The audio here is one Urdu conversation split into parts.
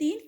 3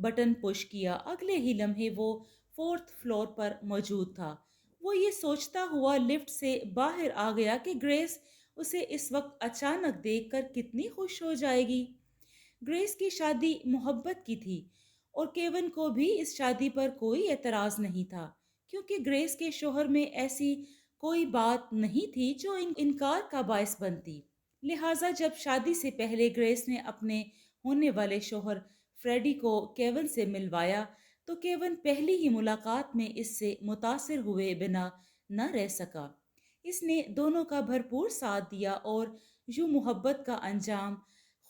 بٹن پش کیا، اگلے ہی لمحے وہ فورتھ فلور پر موجود تھا۔ وہ یہ سوچتا ہوا لفٹ سے باہر آ گیا کہ گریس اسے اس وقت اچانک دیکھ کر کتنی خوش ہو جائے گی۔ گریس کی شادی محبت کی تھی اور کیون کو بھی اس شادی پر کوئی اعتراض نہیں تھا، کیونکہ گریس کے شوہر میں ایسی کوئی بات نہیں تھی جو انکار کا باعث بنتی۔ لہٰذا جب شادی سے پہلے گریس نے اپنے ہونے والے شوہر فریڈی کو کیون سے ملوایا تو کیون پہلی ہی ملاقات میں اس سے متاثر ہوئے بنا نہ رہ سکا۔ اس نے دونوں کا بھرپور ساتھ دیا اور یوں محبت کا انجام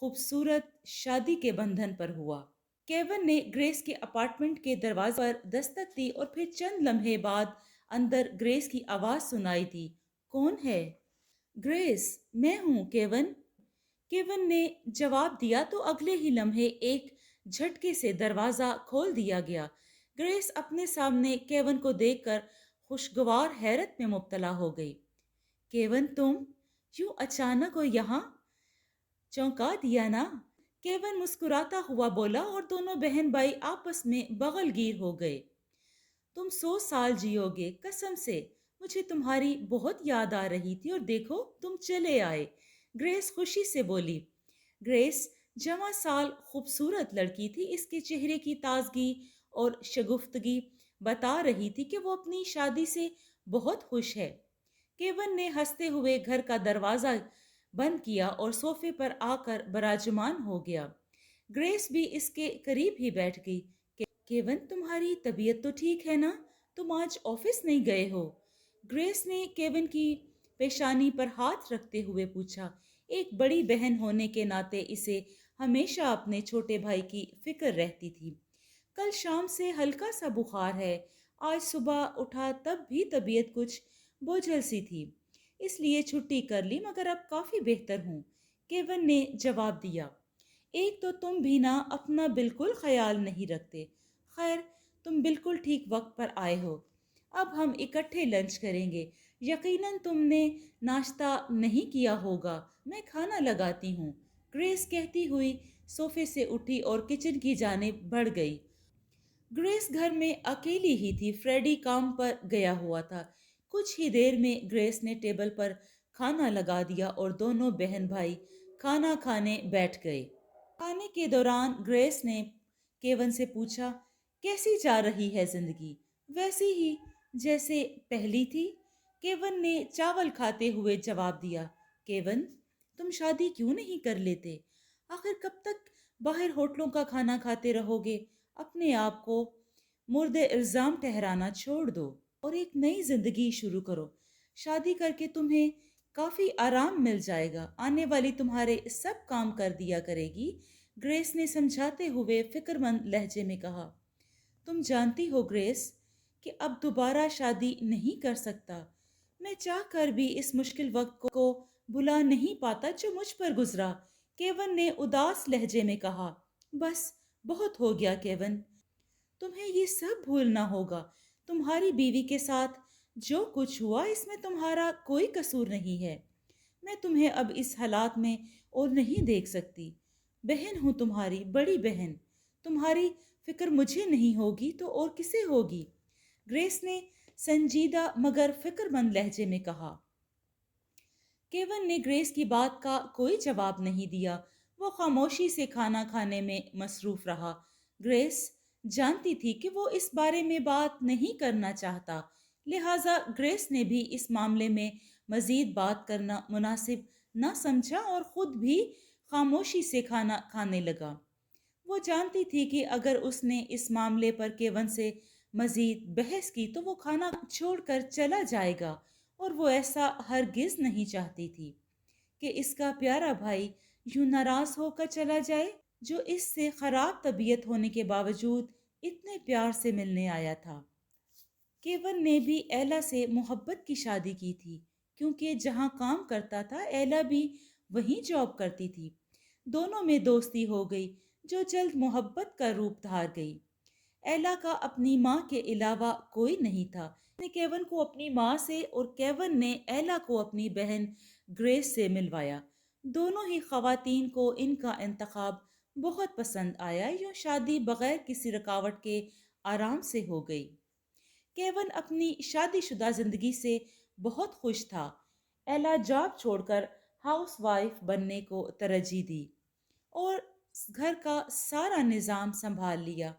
خوبصورت شادی کے بندھن پر ہوا۔ کیون نے گریس کے اپارٹمنٹ کے دروازے پر دستک دی اور پھر چند لمحے بعد اندر گریس کی آواز سنائی دی، کون ہے؟ گریس، میں ہوں کیون۔ کیون نے جواب دیا تو اگلے ہی لمحے ایک جھٹکے سے دروازہ کھول دیا گیا۔ گریس اپنے سامنے کیون کو دیکھ کر خوشگوار حیرت میں مبتلا ہو گئی۔ کیون، تم یوں اچانک ہو یہاں؟ چونکا دیا نا؟ کیون مسکراتا ہوا بولا اور دونوں بہن بھائی آپس میں بغل گیر ہو گئے۔ تم 100 سال جیو گے، قسم سے مجھے تمہاری بہت یاد آ رہی تھی اور دیکھو تم چلے آئے، گریس خوشی سے بولی۔ گریس جواں سال خوبصورت لڑکی تھی، اس کے چہرے کی تازگی اور شگفتگی بتا رہی تھی کہ وہ اپنی شادی سے بہت خوش ہے۔ کیون نے ہنستے ہوئے گھر کا دروازہ بند کیا اور صوفے پر آ کر براجمان ہو گیا۔ گریس بھی اس کے قریب ہی بیٹھ گئی۔ کیون، تمہاری طبیعت تو ٹھیک ہے نا؟ تم آج آفس نہیں گئے ہو؟ گریس نے کیون کی پیشانی پر ہاتھ رکھتے ہوئے پوچھا۔ ایک بڑی بہن ہونے کے ناطے اسے ہمیشہ اپنے چھوٹے بھائی کی فکر رہتی تھی۔ کل شام سے ہلکا سا بخار ہے، آج صبح اٹھا تب بھی طبیعت کچھ بوجھل سی تھی، اس لیے چھٹی کر لی، مگر اب کافی بہتر ہوں، کیون نے جواب دیا۔ ایک تو تم بھی نہ اپنا بالکل خیال نہیں رکھتے۔ خیر، تم بالکل ٹھیک وقت پر آئے ہو، اب ہم اکٹھے لنچ کریں گے۔ یقیناً تم نے ناشتہ نہیں کیا ہوگا، میں کھانا لگاتی ہوں، گریس کہتی ہوئی صوفے سے اٹھی اور کچن کی جانب بڑھ گئی۔ گریس گھر میں اکیلی ہی تھی، فریڈی کام پر گیا ہوا تھا۔ کچھ ہی دیر میں گریس نے ٹیبل پر کھانا لگا دیا اور دونوں بہن بھائی کھانا کھانے بیٹھ گئے۔ کھانے کے دوران گریس نے کیون سے پوچھا، کیسی جا رہی ہے زندگی؟ ویسی ہی جیسے پہلی تھی، کیون نے چاول کھاتے ہوئے جواب دیا۔ کیون، تم شادی کیوں نہیں کر لیتے؟ آخر کب تک باہر ہوٹلوں کا کھانا کھاتے رہو گے؟ اپنے آپ کو مرد الزام ٹھہرانا چھوڑ دو اور ایک نئی زندگی شروع کرو۔ شادی کر کے تمہیں کافی آرام مل جائے گا، آنے والی تمہارے سب کام کر دیا کرے گی، گریس نے سمجھاتے ہوئے فکر مند لہجے میں کہا۔ تم جانتی ہو گریس کہ اب دوبارہ شادی نہیں کر سکتا، میں چاہ کر بھی اس مشکل وقت کو بھلا نہیں پاتا جو مجھ پر گزرا، کیون نے اداس لہجے میں کہا۔ بس بہت ہو گیا کیون، تمہیں یہ سب بھولنا ہوگا، تمہاری بیوی کے ساتھ جو کچھ ہوا اس میں تمہارا کوئی قصور نہیں ہے، میں تمہیں اب اس حالات میں اور نہیں دیکھ سکتی، بہن ہوں تمہاری، بڑی بہن، تمہاری فکر مجھے نہیں ہوگی تو اور کسے ہوگی، گریس نے سنجیدہ مگر فکر مند لہجے میں کہا۔ کیون نے گریس کی بات کا کوئی جواب نہیں دیا، وہ خاموشی سے کھانا کھانے میں مصروف رہا۔ گریس جانتی تھی کہ وہ اس بارے میں بات نہیں کرنا چاہتا، لہٰذا گریس نے بھی اس معاملے میں مزید بات کرنا مناسب نہ سمجھا اور خود بھی خاموشی سے کھانا کھانے لگا۔ وہ جانتی تھی کہ اگر اس نے اس معاملے پر کیون سے مزید بحث کی تو وہ کھانا چھوڑ کر چلا جائے گا، اور وہ ایسا ہرگز نہیں چاہتی تھی کہ اس کا پیارا بھائی یوں ناراض ہو کر چلا جائے جو اس سے خراب طبیعت ہونے کے باوجود اتنے پیار سے ملنے آیا تھا۔ کیون نے بھی ایلا سے محبت کی شادی کی تھی، کیونکہ جہاں کام کرتا تھا ایلا بھی وہیں جاب کرتی تھی۔ دونوں میں دوستی ہو گئی جو جلد محبت کا روپ دھار گئی۔ ایلا کا اپنی ماں کے علاوہ کوئی نہیں تھا، نے کیون کو اپنی ماں سے اور کیون نے ایلا کو اپنی بہن گریس سے ملوایا۔ دونوں ہی خواتین کو ان کا انتخاب بہت پسند آیا، یوں شادی بغیر کسی رکاوٹ کے آرام سے ہو گئی۔ کیون اپنی شادی شدہ زندگی سے بہت خوش تھا۔ ایلا جاب چھوڑ کر ہاؤس وائف بننے کو ترجیح دی اور گھر کا سارا نظام سنبھال لیا۔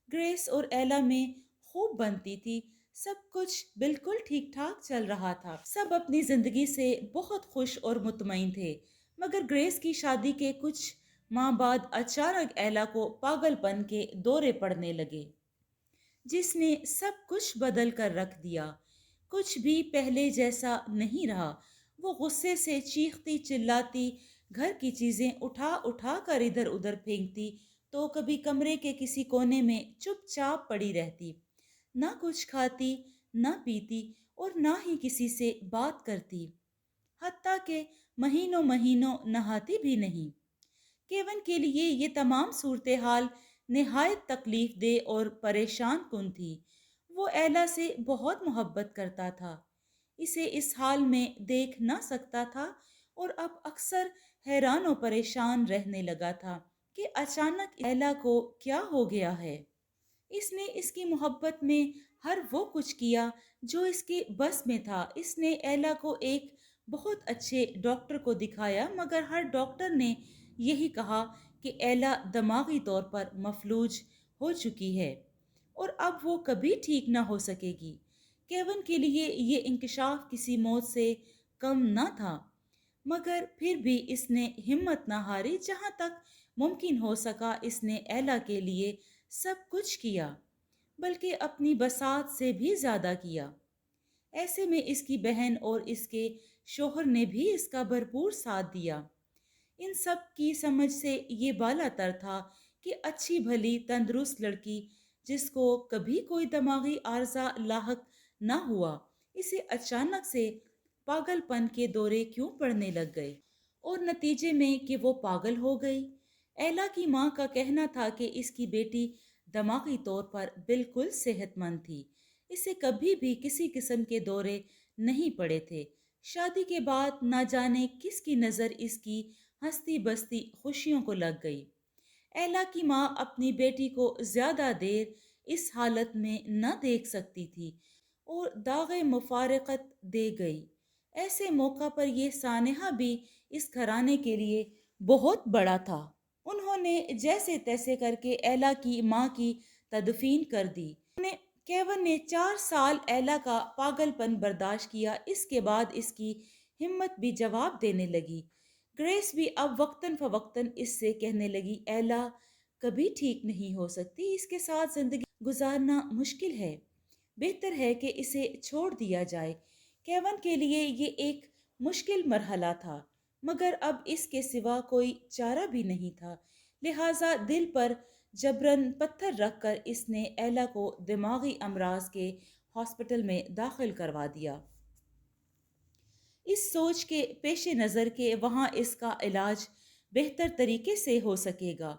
گریس اور ایلا میں خوب بنتی تھی، سب کچھ بالکل ٹھیک ٹھاک چل رہا تھا، سب اپنی زندگی سے بہت خوش اور مطمئن تھے۔ مگر گریس کی شادی کے کچھ ماہ بعد اچانک ایلا کو پاگل پن کے دورے پڑنے لگے، جس نے سب کچھ بدل کر رکھ دیا۔ کچھ بھی پہلے جیسا نہیں رہا۔ وہ غصے سے چیختی چلاتی، گھر کی چیزیں اٹھا اٹھا کر ادھر ادھر پھینکتی، تو کبھی کمرے کے کسی کونے میں چپ چاپ پڑی رہتی، نہ کچھ کھاتی، نہ پیتی اور نہ ہی کسی سے بات کرتی، حتیٰ کہ مہینوں مہینوں نہاتی بھی نہیں۔ کیون کے لیے یہ تمام صورتحال نہایت تکلیف دہ اور پریشان کن تھی۔ وہ ایلا سے بہت محبت کرتا تھا، اسے اس حال میں دیکھ نہ سکتا تھا اور اب اکثر حیران و پریشان رہنے لگا تھا کہ اچانک ایلا کو کیا ہو گیا ہے۔ اس نے اس کی محبت میں ہر وہ کچھ کیا جو اس کے بس میں تھا۔ اس نے ایلا کو ایک بہت اچھے ڈاکٹر کو دکھایا، مگر ہر ڈاکٹر نے یہی کہا کہ ایلا دماغی طور پر مفلوج ہو چکی ہے اور اب وہ کبھی ٹھیک نہ ہو سکے گی۔ کیون کے لیے یہ انکشاف کسی موت سے کم نہ تھا، مگر پھر بھی اس نے ہمت نہ ہاری۔ جہاں تک ممکن ہو سکا اس نے ایلا کے لیے سب کچھ کیا، بلکہ اپنی بساط سے بھی زیادہ کیا۔ ایسے میں اس کی بہن اور اس کے شوہر نے بھی اس کا بھرپور ساتھ دیا۔ ان سب کی سمجھ سے یہ بالا تر تھا کہ اچھی بھلی تندرست لڑکی جس کو کبھی کوئی دماغی عارضہ لاحق نہ ہوا، اسے اچانک سے پاگل پن کے دورے کیوں پڑنے لگ گئے، اور نتیجے میں کہ وہ پاگل ہو گئی۔ ایلا کی ماں کا کہنا تھا کہ اس کی بیٹی دماغی طور پر بالکل صحت مند تھی، اسے کبھی بھی کسی قسم کے دورے نہیں پڑے تھے۔ شادی کے بعد نہ جانے کس کی نظر اس کی ہستی بستی خوشیوں کو لگ گئی۔ ایلا کی ماں اپنی بیٹی کو زیادہ دیر اس حالت میں نہ دیکھ سکتی تھی اور داغ مفارقت دے گئی۔ ایسے موقع پر یہ سانحہ بھی اس گھرانے کے لیے بہت بڑا تھا۔ انہوں نے جیسے تیسے کر کے ایلا کی ماں کی تدفین کر دی۔ کیون نے 4 سال ایلا کا پاگل پن برداشت کیا، اس کے بعد اس کی ہمت بھی جواب دینے لگی۔ گریس بھی اب وقتاً فوقتاً اس سے کہنے لگی، ایلا کبھی ٹھیک نہیں ہو سکتی، اس کے ساتھ زندگی گزارنا مشکل ہے، بہتر ہے کہ اسے چھوڑ دیا جائے۔ کیون کے لیے یہ ایک مشکل مرحلہ تھا، مگر اب اس کے سوا کوئی چارہ بھی نہیں تھا، لہٰذا دل پر جبراً پتھر رکھ کر اس نے ایلا کو دماغی امراض کے ہاسپٹل میں داخل کروا دیا، اس سوچ کے پیش نظر کہ وہاں اس کا علاج بہتر طریقے سے ہو سکے گا۔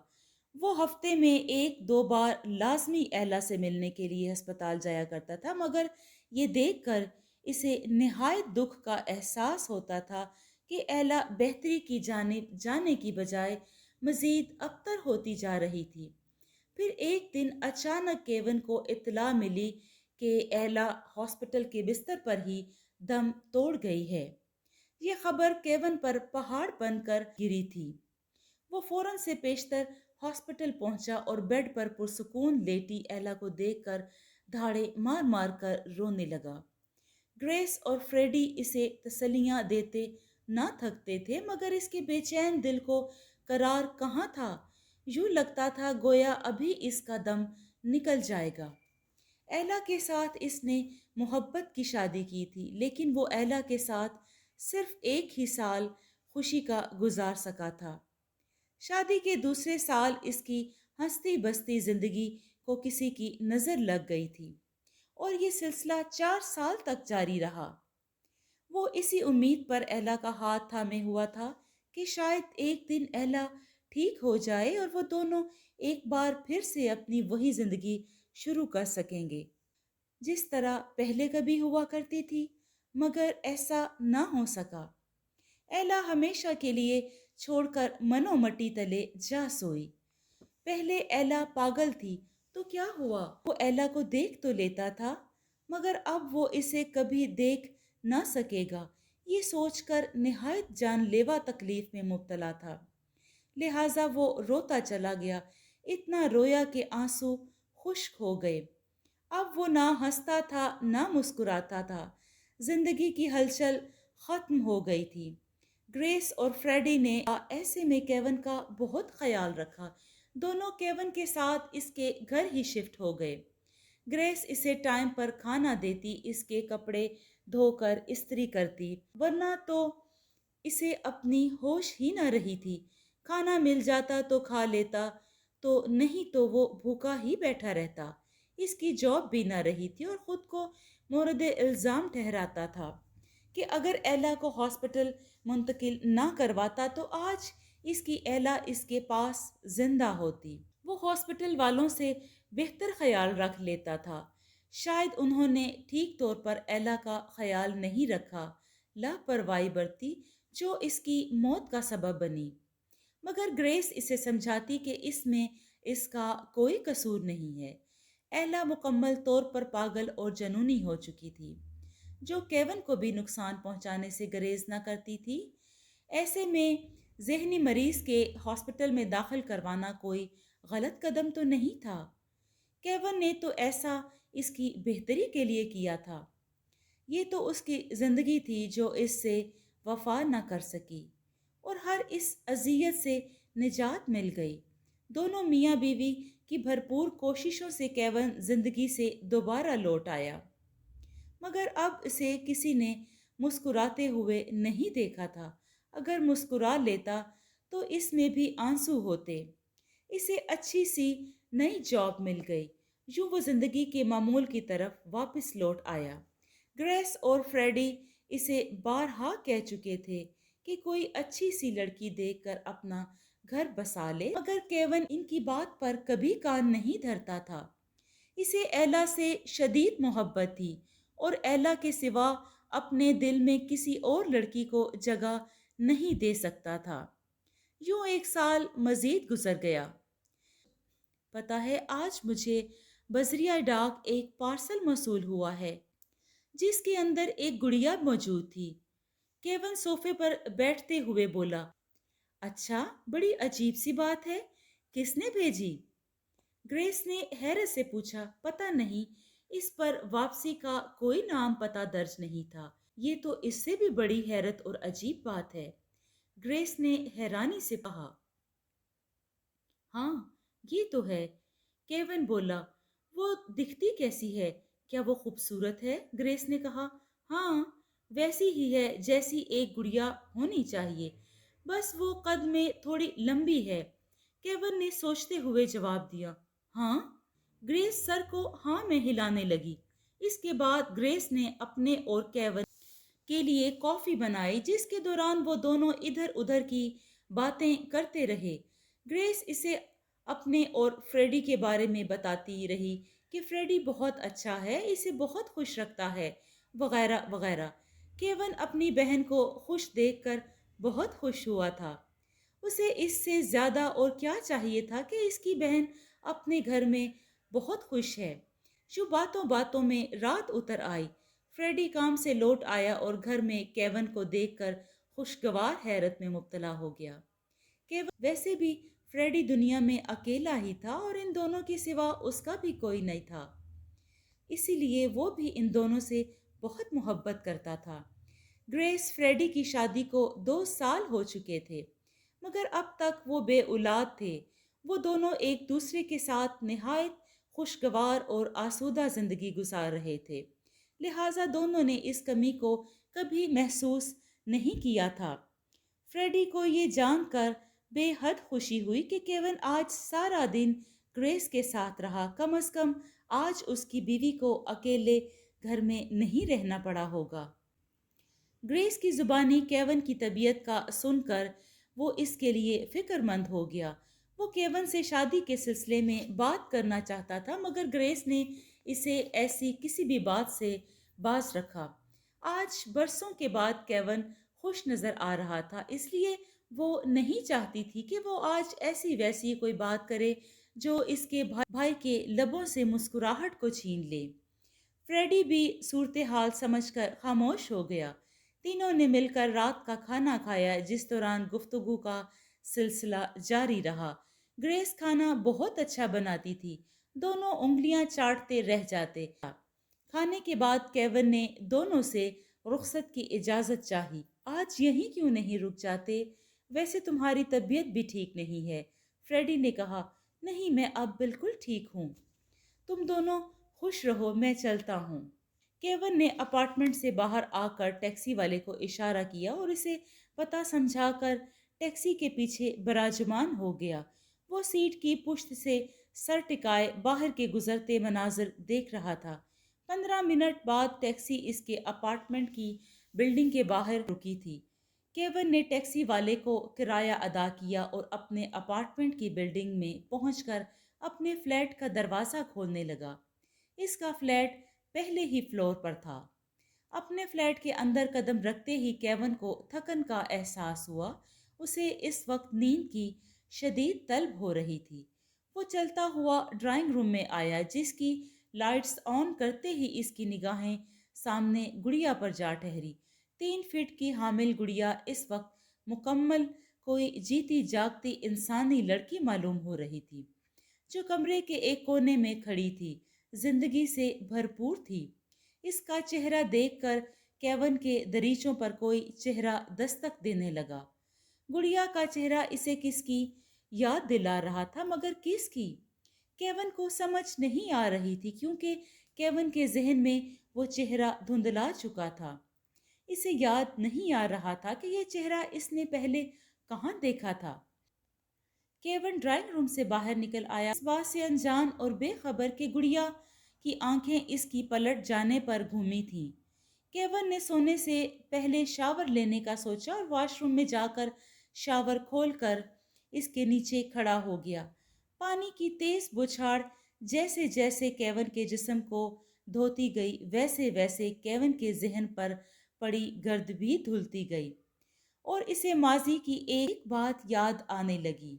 وہ ہفتے میں 1-2 بار لازمی ایلا سے ملنے کے لیے ہسپتال جایا کرتا تھا، مگر یہ دیکھ کر اسے نہایت دکھ کا احساس ہوتا تھا کہ ایلا بہتری کی جانب جانے کی بجائے مزید ابتر ہوتی جا رہی تھی۔ پھر ایک دن اچانک کیون کو اطلاع ملی کہ ایلا ہاسپٹل کے بستر پر ہی دم توڑ گئی ہے۔ یہ خبر کیون پر پہاڑ بن کر گری تھی۔ وہ فوراً سے پیشتر ہاسپٹل پہنچا اور بیڈ پر پرسکون لیٹی ایلا کو دیکھ کر دھاڑے مار مار کر رونے لگا۔ گریس اور فریڈی اسے تسلیاں دیتے نہ تھکتے تھے، مگر اس کے بے چین دل کو قرار کہاں تھا۔ یوں لگتا تھا گویا ابھی اس کا دم نکل جائے گا۔ ایلا کے ساتھ اس نے محبت کی شادی کی تھی، لیکن وہ ایلا کے ساتھ صرف 1 ہی سال خوشی کا گزار سکا تھا۔ شادی کے دوسرے سال اس کی ہستی بستی زندگی کو کسی کی نظر لگ گئی تھی اور یہ سلسلہ 4 سال تک جاری رہا۔ وہ اسی امید پر ایلا کا ہاتھ تھامے ہوا تھا کہ شاید ایک دن ایلا ٹھیک ہو جائے اور وہ دونوں ایک بار پھر سے اپنی وہی زندگی شروع کر سکیں گے جس طرح پہلے کبھی ہوا کرتی تھی، مگر ایسا نہ ہو سکا۔ ایلا ہمیشہ کے لیے چھوڑ کر منو مٹی تلے جا سوئی۔ پہلے ایلا پاگل تھی تو کیا ہوا، وہ ایلا کو دیکھ تو لیتا تھا مگر اب وہ اسے کبھی دیکھ نہ سکے گا، یہ سوچ کر نہایت جان لیوا تکلیف میں مبتلا تھا۔ لہٰذا وہ روتا چلا گیا، اتنا رویا کہ آنسو خشک ہو گئے۔ اب وہ نہ ہنستا تھا نہ مسکراتا تھا، زندگی کی ہلچل ختم ہو گئی تھی۔ گریس اور فریڈی نے ایسے میں کیون کا بہت خیال رکھا، دونوں کیون کے ساتھ اس کے گھر ہی شفٹ ہو گئے۔ گریس اسے ٹائم پر کھانا دیتی، اس کے کپڑے دھو کر استری کرتی، ورنہ تو اسے اپنی ہوش ہی نہ رہی تھی، کھانا مل جاتا تو کھا لیتا، تو نہیں تو وہ بھوکا ہی بیٹھا رہتا۔ اس کی جاب بھی نہ رہی تھی اور خود کو مورد الزام ٹھہراتا تھا کہ اگر ایلا کو ہاسپٹل منتقل نہ کرواتا تو آج اس کی ایلا اس کے پاس زندہ ہوتی۔ وہ ہاسپٹل والوں سے بہتر خیال رکھ لیتا تھا، شاید انہوں نے ٹھیک طور پر ایلا کا خیال نہیں رکھا، لاپرواہی برتی جو اس کی موت کا سبب بنی۔ مگر گریس اسے سمجھاتی کہ اس میں اس کا کوئی قصور نہیں ہے۔ ایلا مکمل طور پر پاگل اور جنونی ہو چکی تھی، جو کیون کو بھی نقصان پہنچانے سے گریز نہ کرتی تھی۔ ایسے میں ذہنی مریض کے ہاسپٹل میں داخل کروانا کوئی غلط قدم تو نہیں تھا۔ کیون نے تو ایسا اس کی بہتری کے لیے کیا تھا، یہ تو اس کی زندگی تھی جو اس سے وفا نہ کر سکی، اور ہر اس اذیت سے نجات مل گئی۔ دونوں میاں بیوی کی بھرپور کوششوں سے کیون زندگی سے دوبارہ لوٹ آیا، مگر اب اسے کسی نے مسکراتے ہوئے نہیں دیکھا تھا، اگر مسکرا لیتا تو اس میں بھی آنسو ہوتے۔ اسے اچھی سی نئی جاب مل گئی، یوں وہ زندگی کے معمول کی طرف واپس لوٹ آیا۔ گریس اور فریڈی اسے بارہا کہہ چکے تھے کہ کوئی اچھی سی لڑکی دیکھ کر اپنا گھر بسا لے، مگر کیون ان کی بات پر کبھی کان نہیں دھرتا تھا۔ اسے ایلا سے شدید محبت تھی اور ایلا کے سوا اپنے دل میں کسی اور لڑکی کو جگہ نہیں دے سکتا تھا۔ یوں ایک سال مزید گزر گیا۔ پتہ ہے آج مجھے بذریعہ ڈاک ایک پارسل موصول ہوا ہے جس کے اندر ایک گڑیا موجود تھی۔ کیون صوفے پر بیٹھتے ہوئے بولا، اچھا، بڑی عجیب سی بات ہے، کس نے بھیجی؟ گریس نے حیرت سے پوچھا، پتہ نہیں، اس پر واپسی کا کوئی نام پتہ درج نہیں تھا۔ یہ تو اس سے بھی بڑی حیرت اور عجیب بات ہے، گریس نے حیرانی سے کہا۔ ہاں، یہ تو ہے، کیون بولا، وہ دکھتی کیسی ہے؟ کیا وہ خوبصورت ہے؟ گریس نے کہا، ہاں، ویسی ہی ہے جیسی ایک گڑیا ہونی چاہیے، بس وہ قد میں تھوڑی لمبی ہے۔ کیون نے سوچتے ہوئے جواب دیا، ہاں؟ گریس سر کو ہاں میں ہلانے لگی۔ اس کے بعد گریس نے اپنے اور کیون کے لیے کافی بنائی، جس کے دوران وہ دونوں ادھر ادھر کی باتیں کرتے رہے۔ گریس اسے اپنے اور فریڈی کے بارے میں بتاتی رہی کہ فریڈی بہت اچھا ہے، اسے بہت خوش رکھتا ہے، وغیرہ وغیرہ۔ کیون اپنی بہن کو خوش دیکھ کر بہت خوش ہوا تھا۔ اسے اس سے زیادہ اور کیا چاہیے تھا کہ اس کی بہن اپنے گھر میں بہت خوش ہے۔ جو باتوں باتوں میں رات اتر آئی، فریڈی کام سے لوٹ آیا اور گھر میں کیون کو دیکھ کر خوشگوار حیرت میں مبتلا ہو گیا۔ کیون ویسے بھی فریڈی دنیا میں اکیلا ہی تھا اور ان دونوں کے سوا اس کا بھی کوئی نہیں تھا، اسی لیے وہ بھی ان دونوں سے بہت محبت کرتا تھا۔ گریس فریڈی کی شادی کو 2 سال ہو چکے تھے، مگر اب تک وہ بے اولاد تھے۔ وہ دونوں ایک دوسرے کے ساتھ نہایت خوشگوار اور آسودہ زندگی گزار رہے تھے، لہٰذا دونوں نے اس کمی کو کبھی محسوس نہیں کیا تھا۔ فریڈی کو یہ جان کر بے حد خوشی ہوئی کہ کیون آج سارا دن گریس کے ساتھ رہا، کم از کم آج اس کی بیوی کو اکیلے گھر میں نہیں رہنا پڑا ہوگا۔ گریس کی زبانی کیون کی طبیعت کا سن کر وہ اس کے لیے فکر مند ہو گیا۔ وہ کیون سے شادی کے سلسلے میں بات کرنا چاہتا تھا، مگر گریس نے اسے ایسی کسی بھی بات سے باز رکھا۔ آج برسوں کے بعد کیون خوش نظر آ رہا تھا، اس لیے وہ نہیں چاہتی تھی کہ وہ آج ایسی ویسی کوئی بات کرے جو اس کے بھائی کے لبوں سے مسکراہٹ کو چھین لے۔ فریڈی بھی صورتحال سمجھ کر خاموش ہو گیا۔ تینوں نے مل کر رات کا کھانا کھایا، جس دوران گفتگو کا سلسلہ جاری رہا۔ گریس کھانا بہت اچھا بناتی تھی، دونوں انگلیاں چاٹتے رہ جاتے۔ کھانے کے بعد کیون نے دونوں سے رخصت کی اجازت چاہی۔ آج یہیں کیوں نہیں رک جاتے؟ ویسے تمہاری طبیعت بھی ٹھیک نہیں ہے، فریڈی نے کہا۔ نہیں، میں اب بالکل ٹھیک ہوں۔ تم دونوں خوش رہو، میں چلتا ہوں۔ کیون نے اپارٹمنٹ سے باہر آ کر ٹیکسی والے کو اشارہ کیا اور اسے پتہ سمجھا کر ٹیکسی کے پیچھے براجمان ہو گیا۔ وہ سیٹ کی پشت سے سر ٹکائے باہر کے گزرتے مناظر دیکھ رہا تھا۔ 15 منٹ بعد ٹیکسی اس کے اپارٹمنٹ کی بلڈنگ کے باہر رکی تھی۔ کیون نے ٹیکسی والے کو کرایہ ادا کیا اور اپنے اپارٹمنٹ کی بلڈنگ میں پہنچ کر اپنے فلیٹ کا دروازہ کھولنے لگا۔ اس کا فلیٹ پہلے ہی فلور پر تھا۔ اپنے فلیٹ کے اندر قدم رکھتے ہی کیون کو تھکن کا احساس ہوا۔ اسے اس وقت نیند کی شدید طلب ہو رہی تھی۔ وہ چلتا ہوا ڈرائنگ روم میں آیا، جس کی لائٹس آن کرتے ہی اس کی نگاہیں سامنے گڑیا پر جا ٹھہری۔ 3 فٹ کی حامل گڑیا اس وقت مکمل کوئی جیتی جاگتی انسانی لڑکی معلوم ہو رہی تھی، جو کمرے کے ایک کونے میں کھڑی تھی، زندگی سے بھرپور تھی۔ اس کا چہرہ دیکھ کر کیون کے دریچوں پر کوئی چہرہ دستک دینے لگا۔ گڑیا کا چہرہ اسے کس کی یاد دلا رہا تھا، مگر کس کی؟ کیون کو سمجھ نہیں آ رہی تھی، کیونکہ کیون کے ذہن میں وہ چہرہ دھندلا چکا تھا۔ اسے یاد نہیں آ رہا تھا کہ یہ چہرہ اس نے پہلے کہاں دیکھا تھا۔ کیون ڈرائنگ روم سے باہر نکل آیا، اس بات سے انجان اور بے خبر کہ گڑیا کی آنکھیں اس کی پلٹ جانے پر گھومی تھیں۔ کیون نے سونے سے پہلے شاور لینے کا سوچا اور واش روم میں جا کر شاور کھول کر اس کے نیچے کھڑا ہو گیا۔ پانی کی تیز بچھاڑ جیسے جیسے کیون کے جسم کو دھوتی گئی، ویسے ویسے کیون کے ذہن پر پڑی گرد بھی دھلتی گئی اور اسے ماضی کی ایک بات یاد آنے لگی۔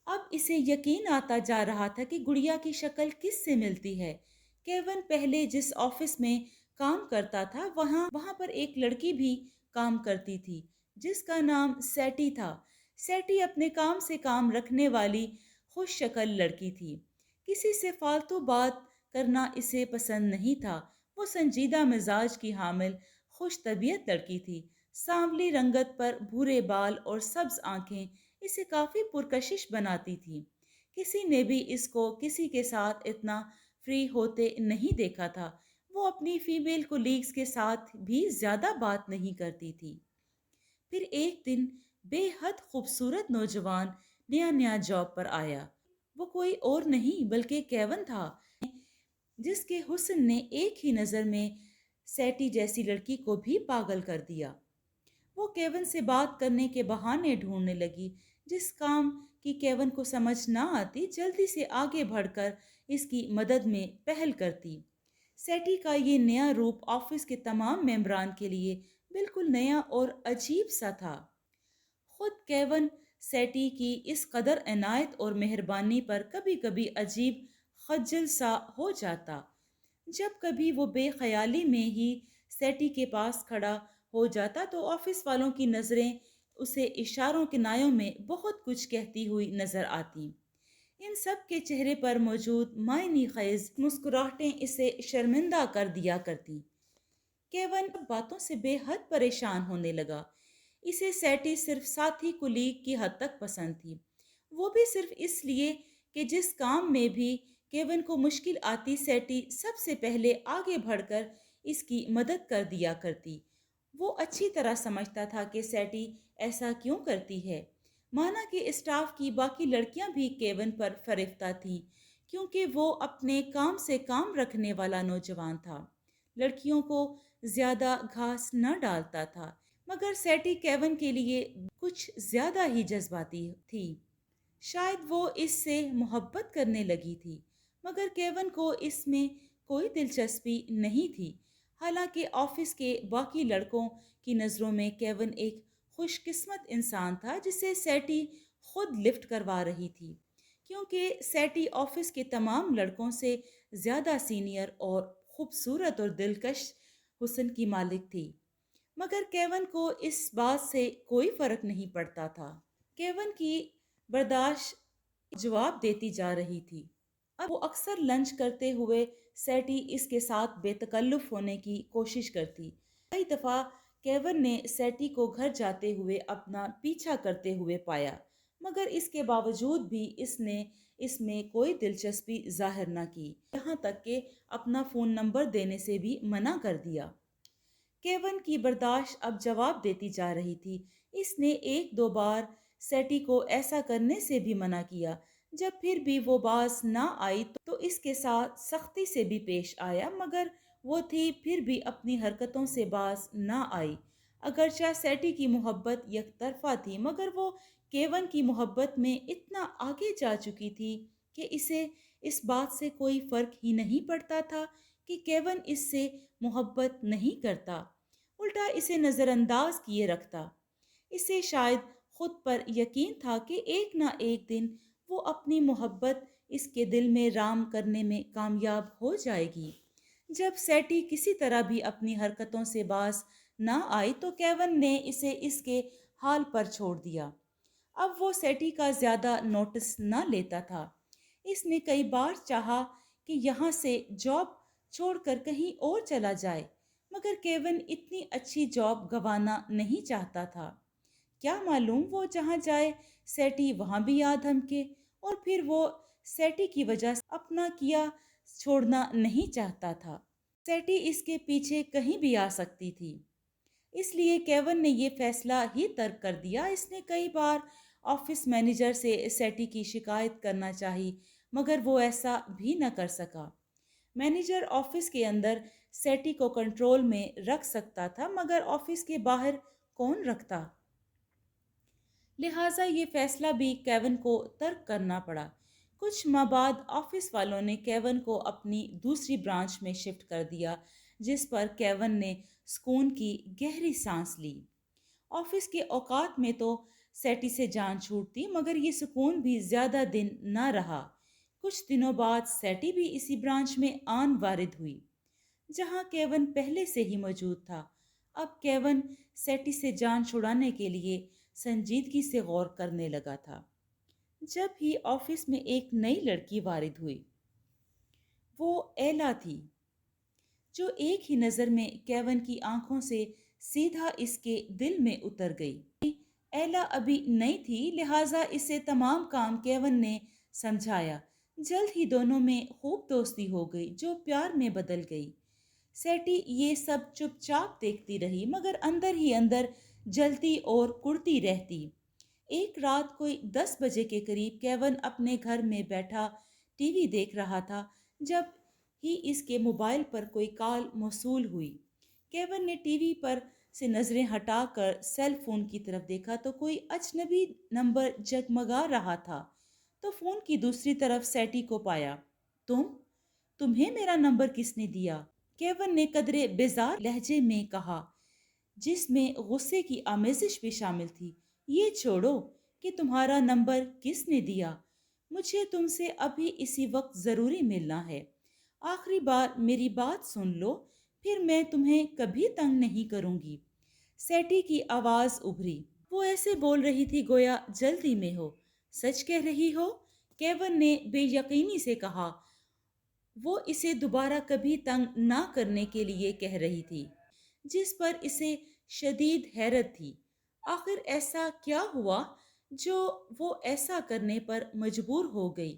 اب اسے یقین آتا جا رہا تھا کہ گڑیا کی شکل کس سے ملتی ہے۔ کیون پہلے جس آفس میں کام کرتا تھا، وہاں پر ایک لڑکی بھی کام کرتی تھی، جس کا نام سیٹی تھا۔ سیٹی اپنے کام سے کام رکھنے والی خوش شکل لڑکی تھی۔ کسی سے فالتو بات کرنا اسے پسند نہیں تھا۔ وہ سنجیدہ مزاج کی حامل خوش طبیعت لڑکی تھی۔ سانولی رنگت پر بھورے بال اور سبز آنکھیں اسے کافی پرکشش بناتی تھی۔ کسی نے بھی اس کو کسی کے ساتھ اتنا فری ہوتے نہیں دیکھا تھا۔ وہ اپنی فیمیل کولیگز کے ساتھ بھی زیادہ بات نہیں کرتی تھی۔ پھر ایک دن بے حد خوبصورت نوجوان نیا جاب پر آیا۔ وہ کوئی اور نہیں بلکہ کیون تھا، جس کے حسن نے ایک ہی نظر میں سیٹی جیسی لڑکی کو بھی پاگل کر دیا۔ وہ کیون سے بات کرنے کے بہانے ڈھونڈنے لگی۔ جس کام کی کیون کو سمجھ نہ آتی، جلدی سے آگے بڑھ کر اس کی مدد میں پہل کرتی۔ سیٹی کا یہ نیا روپ آفس کے تمام ممبران کے لیے بالکل نیا اور عجیب سا تھا۔ خود کیون سیٹی کی اس قدر عنایت اور مہربانی پر کبھی کبھی عجیب خجل سا ہو جاتا۔ جب کبھی وہ بے خیالی میں ہی سیٹی کے پاس کھڑا ہو جاتا تو آفس والوں کی نظریں اسے اشاروں کنایوں میں بہت کچھ کہتی ہوئی نظر آتی۔ ان سب کے چہرے پر موجود معنی خیز مسکراہٹیں اسے شرمندہ کر دیا کرتی۔ کیون باتوں سے بے حد پریشان ہونے لگا۔ اسے سیٹی صرف ساتھی کولیگ کی حد تک پسند تھی، وہ بھی صرف اس لیے کہ جس کام میں بھی کیون کو مشکل آتی، سیٹی سب سے پہلے آگے بڑھ کر اس کی مدد کر دیا کرتی۔ وہ اچھی طرح سمجھتا تھا کہ سیٹی ایسا کیوں کرتی ہے۔ مانا کہ اسٹاف کی باقی لڑکیاں بھی کیون پر فرفتہ تھیں، کیونکہ وہ اپنے کام سے کام رکھنے والا نوجوان تھا، لڑکیوں کو زیادہ گھاس نہ ڈالتا تھا۔ مگر سیٹی کیون کے لیے کچھ زیادہ ہی جذباتی تھی۔ شاید وہ اس سے محبت کرنے لگی تھی، مگر کیون کو اس میں کوئی دلچسپی نہیں تھی۔ حالانکہ آفس کے باقی لڑکوں کی نظروں میں کیون ایک خوش قسمت انسان تھا جسے سیٹی خود لفٹ کروا رہی تھی، کیونکہ سیٹی آفس کے تمام لڑکوں سے زیادہ سینئر اور خوبصورت اور دلکش حسن کی مالک تھی۔ مگر کیون کو اس بات سے کوئی فرق نہیں پڑتا تھا۔ کیون کی برداشت جواب دیتی جا رہی تھی۔ اب وہ اکثر لنچ کرتے ہوئے سیٹی اس کے ساتھ بے تکلف ہونے کی کوشش کرتی۔ کئی دفعہ کیون نے سیٹی کو گھر جاتے ہوئے اپنا پیچھا کرتے ہوئے پایا، مگر اس کے باوجود بھی اس نے اس میں کوئی دلچسپی ظاہر نہ کی، یہاں تک کہ اپنا فون نمبر دینے سے بھی منع کر دیا۔ کیون کی برداشت اب جواب دیتی جا رہی تھی۔ اس نے ایک دو بار سیٹی کو ایسا کرنے سے بھی منع کیا۔ جب پھر بھی وہ باز نہ آئی تو اس کے ساتھ سختی سے بھی پیش آیا، مگر وہ تھی پھر بھی اپنی حرکتوں سے باز نہ آئی۔ اگرچہ سیٹی کی محبت یک طرفہ تھی، مگر وہ کیون کی محبت میں اتنا آگے جا چکی تھی کہ اسے اس بات سے کوئی فرق ہی نہیں پڑتا تھا کہ کیون اس سے محبت نہیں کرتا، الٹا اسے نظر انداز کیے رکھتا۔ اسے شاید خود پر یقین تھا کہ ایک نہ ایک دن وہ اپنی محبت اس کے دل میں رام کرنے میں کامیاب ہو جائے گی۔ جب سیٹی کسی طرح بھی اپنی حرکتوں سے باز نہ آئی تو کیون نے اسے اس کے حال پر چھوڑ دیا۔ اب وہ سیٹی کا زیادہ نوٹس نہ لیتا تھا۔ اس نے کئی بار چاہا کہ یہاں سے جاب چھوڑ کر کہیں اور چلا جائے، مگر کیون اتنی اچھی جاب گوانا نہیں چاہتا تھا۔ کیا معلوم وہ جہاں جائے سیٹی وہاں بھی یاد ہمکے، اور پھر وہ سیٹی کی وجہ سے اپنا کیا چھوڑنا نہیں چاہتا تھا۔ سیٹی اس کے پیچھے کہیں بھی آ سکتی تھی، اس لیے کیون نے یہ فیصلہ ہی ترک کر دیا۔ اس نے کئی بار آفس مینیجر سے سیٹی کی شکایت کرنا چاہی، مگر وہ ایسا بھی نہ کر سکا۔ مینیجر آفس کے اندر سیٹی کو کنٹرول میں رکھ سکتا تھا، مگر آفس کے باہر کون رکھتا؟ لہٰذا یہ فیصلہ بھی کیون کو ترک کرنا پڑا۔ کچھ ماہ بعد آفس والوں نے کیون کو اپنی دوسری برانچ میں شفٹ کر دیا، جس پر کیون نے سکون کی گہری سانس لی۔ آفس کے اوقات میں تو سیٹی سے جان چھوٹتی، مگر یہ سکون بھی زیادہ دن نہ رہا۔ کچھ دنوں بعد سیٹی بھی اسی برانچ میں آن وارد ہوئی جہاں کیون پہلے سے ہی موجود تھا۔ اب کیون سیٹی سے جان چھڑانے کے لیے سنجیدگی سے غور کرنے لگا تھا۔ جب ہی آفس میں ایک نئی لڑکی وارد ہوئی، وہ ایلا تھی، جو ایک ہی نظر میں کیون کی آنکھوں سے سیدھا اس کے دل میں اتر گئی۔ ایلا ابھی نئی تھی، لہٰذا اسے تمام کام کیون نے سمجھایا۔ جلد ہی دونوں میں خوب دوستی ہو گئی، جو پیار میں بدل گئی۔ سیٹی یہ سب چپ چاپ دیکھتی رہی، مگر اندر ہی اندر جلتی اور کڑتی رہتی۔ ایک رات کوئی 10 بجے کے قریب کیون اپنے گھر میں بیٹھا ٹی وی دیکھ رہا تھا، جب ہی اس کے موبائل پر کوئی کال موصول ہوئی۔ کیون نے ٹی وی پر سے نظریں ہٹا کر سیل فون کی طرف دیکھا تو کوئی اجنبی نمبر جگمگا رہا تھا، تو فون کی دوسری طرف سیٹی کو پایا۔ تمہیں میرا نمبر کس نے دیا؟ کیون نے قدرے بیزار لہجے میں کہا، جس میں غصے کی آمیزش بھی شامل تھی۔ یہ چھوڑو کہ تمہارا نمبر کس نے دیا، مجھے تم سے ابھی اسی وقت ضروری ملنا ہے۔ آخری بار میری بات سن لو، پھر میں تمہیں کبھی تنگ نہیں کروں گی۔ سیٹی کی آواز ابھری۔ وہ ایسے بول رہی تھی گویا جلدی میں ہو۔ سچ کہہ رہی ہو؟ کیون نے بے یقینی سے کہا۔ وہ اسے دوبارہ کبھی تنگ نہ کرنے کے لیے کہہ رہی تھی، جس پر اسے شدید حیرت تھی۔ آخر ایسا کیا ہوا جو وہ ایسا کرنے پر مجبور ہو گئی؟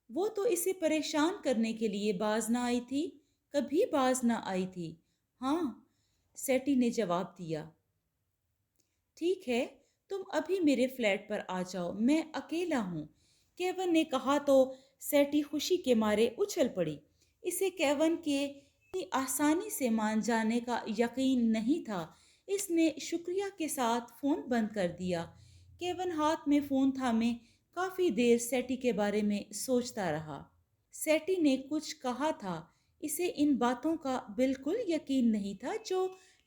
وہ تو اسے پریشان کرنے کے لیے باز نہ آئی تھی، کبھی باز نہ آئی تھی۔ ہاں، سیٹی نے جواب دیا۔ ٹھیک ہے، تم ابھی میرے فلیٹ پر آ جاؤ، میں اکیلا ہوں، کیون نے کہا تو سیٹی خوشی کے مارے اچھل پڑی۔ اسے کیون کے اتنی آسانی سے مان جانے کا یقین نہیں تھا۔ اس نے شکریہ کے ساتھ فون بند کر دیا۔ کیون ہاتھ میں فون تھامے کافی دیر سیٹی کے بارے میں سوچتا رہا۔ سیٹی نے کچھ کہا تھا، اسے ان باتوں کا بالکل یقین نہیں تھا جو